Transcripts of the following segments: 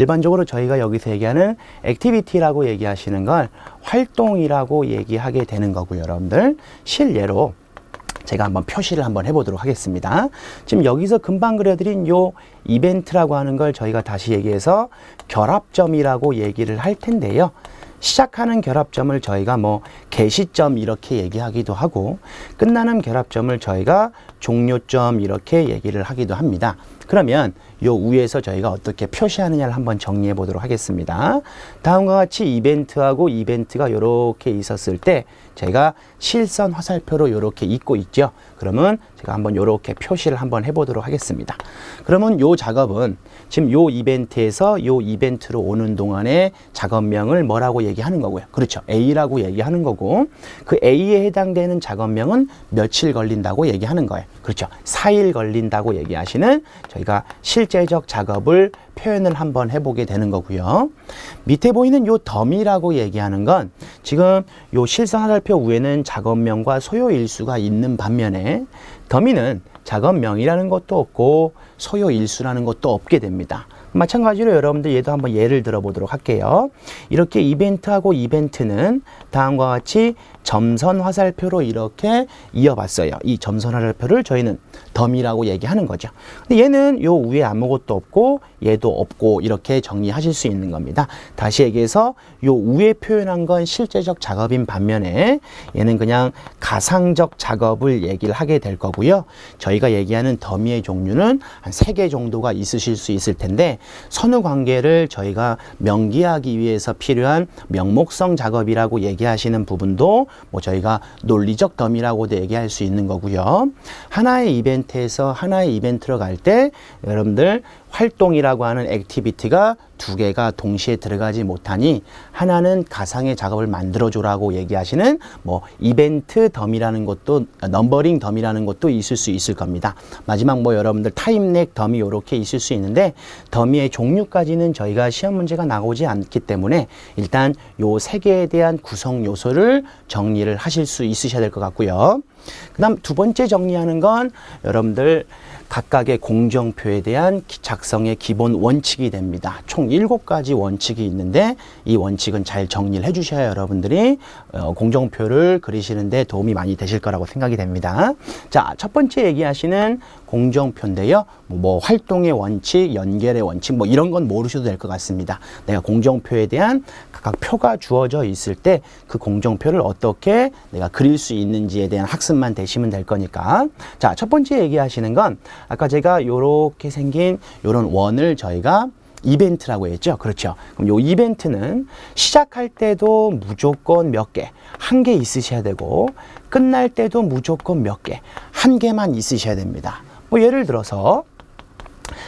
일반적으로 저희가 여기서 얘기하는 액티비티라고 얘기하시는 걸 활동이라고 얘기하게 되는 거고요. 여러분들 실예로 제가 한번 표시를 한번 해보도록 하겠습니다. 지금 여기서 금방 그려드린 요 이벤트라고 하는 걸 저희가 다시 얘기해서 결합점이라고 얘기를 할 텐데요. 시작하는 결합점을 저희가 뭐 개시점 이렇게 얘기하기도 하고 끝나는 결합점을 저희가 종료점 이렇게 얘기를 하기도 합니다. 그러면 요 위에서 저희가 어떻게 표시하느냐를 한번 정리해 보도록 하겠습니다. 다음과 같이 이벤트하고 이벤트가 이렇게 있었을 때 저희가 실선 화살표로 이렇게 있고 있죠. 그러면 제가 한번 이렇게 표시를 한번 해보도록 하겠습니다. 그러면 요 작업은 지금 요 이벤트에서 요 이벤트로 오는 동안의 작업명을 뭐라고 얘기하는 거고요. 그렇죠. A라고 얘기하는 거고 그 A에 해당되는 작업명은 며칠 걸린다고 얘기하는 거예요. 그렇죠. 4일 걸린다고 얘기하시는 저희가 실제적 작업을 표현을 한번 해보게 되는 거고요. 밑에 보이는 요 더미라고 얘기하는 건 지금 요 실선 화살표 위에는 작업명과 소요일수가 있는 반면에 더미는 작업명이라는 것도 없고 소요일수라는 것도 없게 됩니다. 마찬가지로 여러분들 얘도 한번 예를 들어 보도록 할게요. 이렇게 이벤트하고 이벤트는 다음과 같이 점선 화살표로 이렇게 이어봤어요. 이 점선 화살표를 저희는 더미라고 얘기하는 거죠. 근데 얘는 요 위에 아무것도 없고 얘도 없고 이렇게 정리하실 수 있는 겁니다. 다시 얘기해서 요 위에 표현한 건 실제적 작업인 반면에 얘는 그냥 가상적 작업을 얘기를 하게 될 거고요. 저희가 얘기하는 더미의 종류는 한 3개 정도가 있으실 수 있을 텐데 선후 관계를 저희가 명기하기 위해서 필요한 명목성 작업이라고 얘기하시는 부분도 뭐 저희가 논리적 더미라고도 얘기할 수 있는 거고요. 하나의 이벤트에서 하나의 이벤트로 갈 때 여러분들 활동이라고 하는 액티비티가 2개가 동시에 들어가지 못하니 하나는 가상의 작업을 만들어줘라고 얘기하시는 뭐 이벤트 더미라는 것도 넘버링 더미라는 것도 있을 수 있을 겁니다. 마지막 뭐 여러분들 타임렉 더미 이렇게 있을 수 있는데 더미의 종류까지는 저희가 시험 문제가 나오지 않기 때문에 일단 요 3개에 대한 구성 요소를 정리를 하실 수 있으셔야 될 것 같고요. 그 다음 두 번째 정리하는 건 여러분들 각각의 공정표에 대한 작성의 기본 원칙이 됩니다. 총 7가지 원칙이 있는데 이 원칙은 잘 정리를 해주셔야 여러분들이 공정표를 그리시는데 도움이 많이 되실 거라고 생각이 됩니다. 자, 첫 번째 얘기하시는 공정표인데요. 뭐 활동의 원칙, 연결의 원칙 뭐 이런 건 모르셔도 될 것 같습니다. 내가 공정표에 대한 각각 표가 주어져 있을 때 그 공정표를 어떻게 내가 그릴 수 있는지에 대한 학습만 되시면 될 거니까. 자, 첫 번째 얘기하시는 건 아까 제가 요렇게 생긴 요런 원을 저희가 이벤트라고 했죠. 그렇죠. 그럼 요 이벤트는 시작할 때도 무조건 몇 개, 1개 있으셔야 되고 끝날 때도 무조건 몇 개, 1개만 있으셔야 됩니다. 뭐 예를 들어서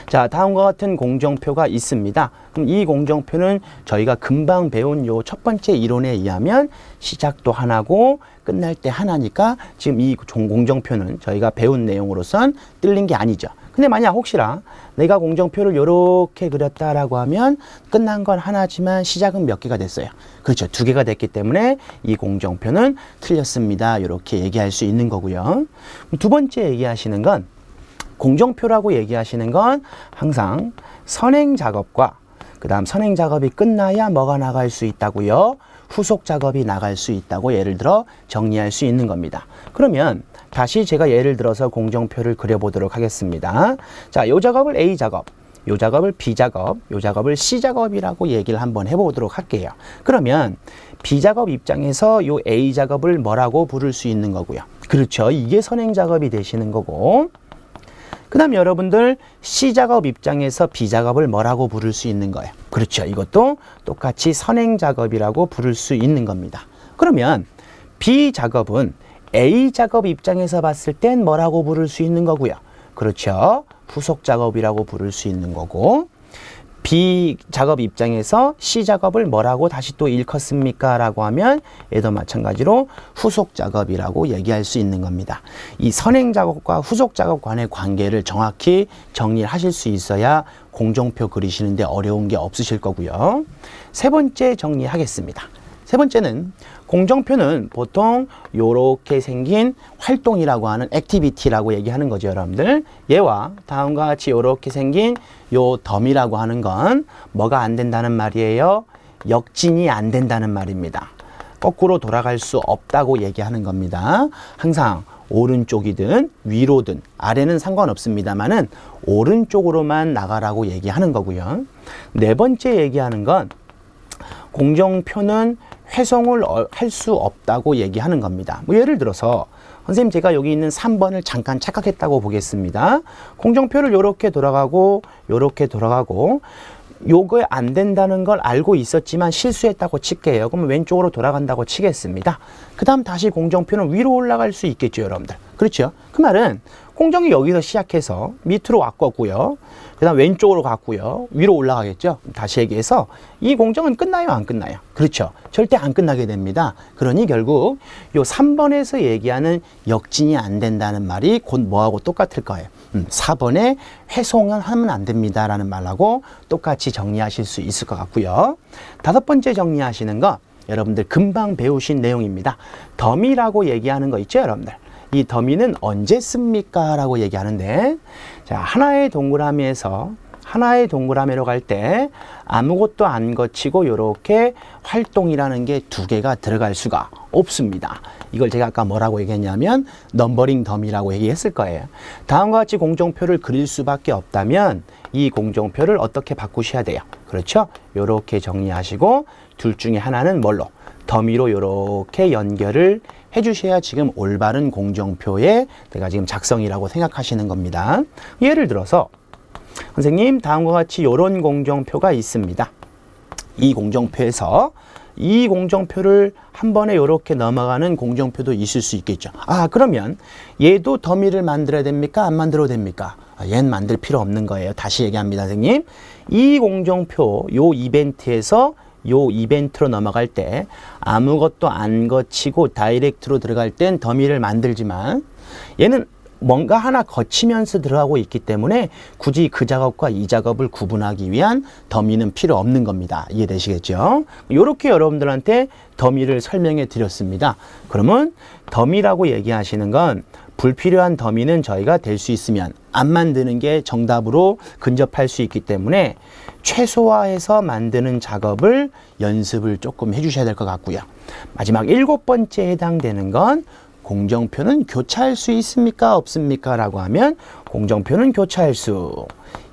자, 다음과 같은 공정표가 있습니다. 그럼 이 공정표는 저희가 금방 배운 요 첫 번째 이론에 의하면 시작도 하나고 끝날 때 하나니까 지금 이 공정표는 저희가 배운 내용으로선 뜰린 게 아니죠. 근데 만약 혹시나 내가 공정표를 이렇게 그렸다라고 하면 끝난 건 하나지만 시작은 몇 개가 됐어요. 그렇죠. 2개가 됐기 때문에 이 공정표는 틀렸습니다. 이렇게 얘기할 수 있는 거고요. 두 번째 얘기하시는 건 공정표라고 얘기하시는 건 항상 선행 작업과 그 다음 선행 작업이 끝나야 뭐가 나갈 수 있다고요? 후속 작업이 나갈 수 있다고 예를 들어 정리할 수 있는 겁니다. 그러면 다시 제가 예를 들어서 공정표를 그려보도록 하겠습니다. 자, 요 작업을 A 작업, 요 작업을 B 작업, 요 작업을 C 작업이라고 얘기를 한번 해보도록 할게요. 그러면 B 작업 입장에서 요 A 작업을 뭐라고 부를 수 있는 거고요. 그렇죠. 이게 선행 작업이 되시는 거고 그 다음 여러분들 C 작업 입장에서 B 작업을 뭐라고 부를 수 있는 거예요. 그렇죠. 이것도 똑같이 선행 작업이라고 부를 수 있는 겁니다. 그러면 B 작업은 A 작업 입장에서 봤을 땐 뭐라고 부를 수 있는 거고요. 그렇죠. 후속 작업이라고 부를 수 있는 거고 B 작업 입장에서 C 작업을 뭐라고 다시 또 일컫습니까? 라고 하면 얘도 마찬가지로 후속 작업이라고 얘기할 수 있는 겁니다. 이 선행 작업과 후속 작업 간의 관계를 정확히 정리를 하실 수 있어야 공정표 그리시는데 어려운 게 없으실 거고요. 세 번째 정리하겠습니다. 세 번째는 공정표는 보통 요렇게 생긴 활동이라고 하는 액티비티라고 얘기하는 거죠, 여러분들. 얘와 다음과 같이 요렇게 생긴 요 덤이라고 하는 건 뭐가 안 된다는 말이에요? 역진이 안 된다는 말입니다. 거꾸로 돌아갈 수 없다고 얘기하는 겁니다. 항상 오른쪽이든 위로든 아래는 상관없습니다만은 오른쪽으로만 나가라고 얘기하는 거고요. 네 번째 얘기하는 건 공정표는 회송을 할 수 없다고 얘기하는 겁니다. 뭐 예를 들어서 선생님 제가 여기 있는 3번을 잠깐 착각했다고 보겠습니다. 공정표를 요렇게 돌아가고 요렇게 돌아가고 요거 안 된다는 걸 알고 있었지만 실수했다고 칠게요. 그러면 왼쪽으로 돌아간다고 치겠습니다. 그 다음 다시 공정표는 위로 올라갈 수 있겠죠, 여러분들. 그렇죠? 그 말은 공정이 여기서 시작해서 밑으로 왔고요. 그 다음 왼쪽으로 갔고요. 위로 올라가겠죠? 다시 얘기해서 이 공정은 끝나요, 안 끝나요? 그렇죠. 절대 안 끝나게 됩니다. 그러니 결국 요 3번에서 얘기하는 역진이 안 된다는 말이 곧 뭐하고 똑같을 거예요. 4번에 회송은 하면 안 됩니다 라는 말하고 똑같이 정리하실 수 있을 것 같고요. 다섯 번째 정리하시는 거 여러분들 금방 배우신 내용입니다. 더미라고 얘기하는 거 있죠, 여러분들. 이 더미는 언제 씁니까? 라고 얘기하는데, 자, 하나의 동그라미에서 하나의 동그라미로 갈 때 아무것도 안 거치고 이렇게 활동이라는 게 두 개가 들어갈 수가 없습니다. 이걸 제가 아까 뭐라고 얘기했냐면 넘버링 더미라고 얘기했을 거예요. 다음과 같이 공정표를 그릴 수밖에 없다면 이 공정표를 어떻게 바꾸셔야 돼요? 그렇죠? 이렇게 정리하시고 둘 중에 하나는 뭘로? 더미로 이렇게 연결을 해주셔야 지금 올바른 공정표의 내가 지금 작성이라고 생각하시는 겁니다. 예를 들어서 선생님 다음과 같이 이런 공정표가 있습니다. 이 공정표에서 이 공정표를 한 번에 이렇게 넘어가는 공정표도 있을 수 있겠죠. 아, 그러면 얘도 더미를 만들어야 됩니까? 안 만들어도 됩니까? 얘는 만들 필요 없는 거예요. 다시 얘기합니다, 선생님. 이 공정표 요 이벤트에서 요 이벤트로 넘어갈 때 아무것도 안 거치고 다이렉트로 들어갈 땐 더미를 만들지만 얘는 뭔가 하나 거치면서 들어가고 있기 때문에 굳이 그 작업과 이 작업을 구분하기 위한 더미는 필요 없는 겁니다. 이해되시겠죠? 이렇게 여러분들한테 더미를 설명해 드렸습니다. 그러면 더미라고 얘기하시는 건 불필요한 더미는 저희가 될 수 있으면 안 만드는 게 정답으로 근접할 수 있기 때문에 최소화해서 만드는 작업을 연습을 조금 해주셔야 될 것 같고요. 마지막 7번째 해당되는 건 공정표는 교차할 수 있습니까? 없습니까? 라고 하면 공정표는 교차할 수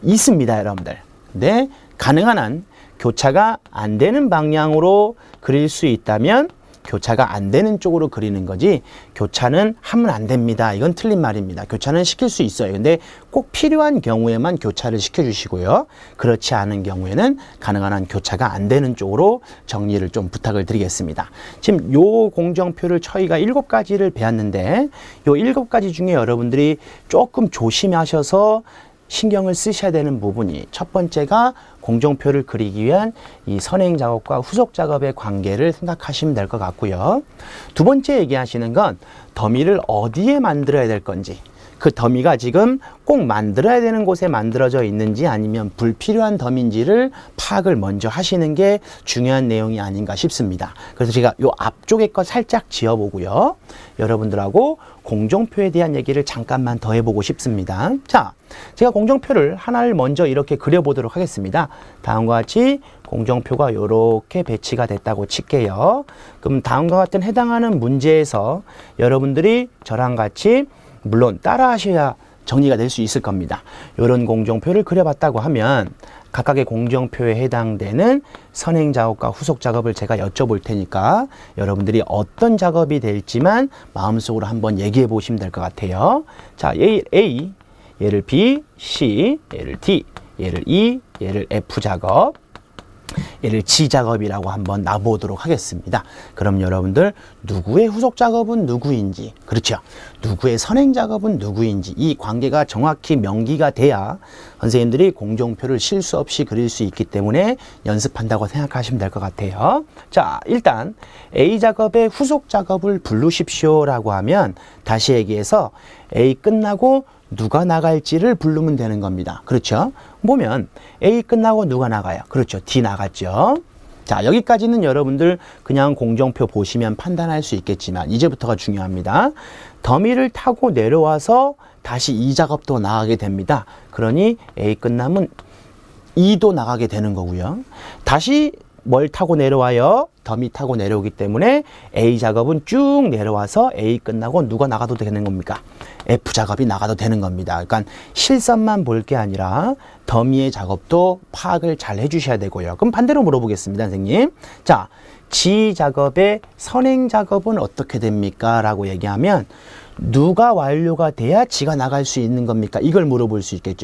있습니다, 여러분들. 근데 가능한 한 교차가 안 되는 방향으로 그릴 수 있다면 교차가 안 되는 쪽으로 그리는 거지 교차는 하면 안 됩니다. 이건 틀린 말입니다. 교차는 시킬 수 있어요. 근데 꼭 필요한 경우에만 교차를 시켜주시고요. 그렇지 않은 경우에는 가능한 한 교차가 안 되는 쪽으로 정리를 좀 부탁을 드리겠습니다. 지금 요 공정표를 저희가 7가지를 배웠는데 요 7가지 중에 여러분들이 조금 조심하셔서 신경을 쓰셔야 되는 부분이 첫 번째가 공정표를 그리기 위한 이 선행 작업과 후속 작업의 관계를 생각하시면 될 것 같고요. 두 번째 얘기하시는 건 더미를 어디에 만들어야 될 건지 그 더미가 지금 꼭 만들어야 되는 곳에 만들어져 있는지 아니면 불필요한 더미인지를 파악을 먼저 하시는 게 중요한 내용이 아닌가 싶습니다. 그래서 제가 요 앞쪽에 거 살짝 지어보고요. 여러분들하고 공정표에 대한 얘기를 잠깐만 더 해보고 싶습니다. 자, 제가 공정표를 하나를 먼저 이렇게 그려보도록 하겠습니다. 다음과 같이 공정표가 이렇게 배치가 됐다고 칠게요. 그럼 다음과 같은 해당하는 문제에서 여러분들이 저랑 같이 물론 따라 하셔야 정리가 될 수 있을 겁니다. 이런 공정표를 그려봤다고 하면 각각의 공정표에 해당되는 선행 작업과 후속 작업을 제가 여쭤볼 테니까 여러분들이 어떤 작업이 될지만 마음속으로 한번 얘기해 보시면 될 것 같아요. 자, A, 얘를 B, C, 얘를 D, 얘를 E, 얘를 F 작업, 얘를 G 작업이라고 한번 놔보도록 하겠습니다. 그럼 여러분들 누구의 후속 작업은 누구인지, 그렇죠? 누구의 선행 작업은 누구인지 이 관계가 정확히 명기가 돼야 선생님들이 공정표를 실수 없이 그릴 수 있기 때문에 연습한다고 생각하시면 될 것 같아요. 자, 일단 A 작업의 후속 작업을 부르십시오 라고 하면 다시 얘기해서 A 끝나고 누가 나갈지를 부르면 되는 겁니다. 그렇죠? 보면 A 끝나고 누가 나가요? 그렇죠. D 나갔죠. 자, 여기까지는 여러분들 그냥 공정표 보시면 판단할 수 있겠지만 이제부터가 중요합니다. 더미를 타고 내려와서 다시 이 작업도 나가게 됩니다. 그러니 A 끝나면 2도 나가게 되는 거고요. 다시 뭘 타고 내려와요? 더미 타고 내려오기 때문에 A 작업은 쭉 내려와서 A 끝나고 누가 나가도 되는 겁니까? F 작업이 나가도 되는 겁니다. 그러니까 실선만 볼 게 아니라 더미의 작업도 파악을 잘 해주셔야 되고요. 그럼 반대로 물어보겠습니다, 선생님. 자, G 작업의 선행 작업은 어떻게 됩니까? 라고 얘기하면 누가 완료가 돼야 G가 나갈 수 있는 겁니까? 이걸 물어볼 수 있겠죠.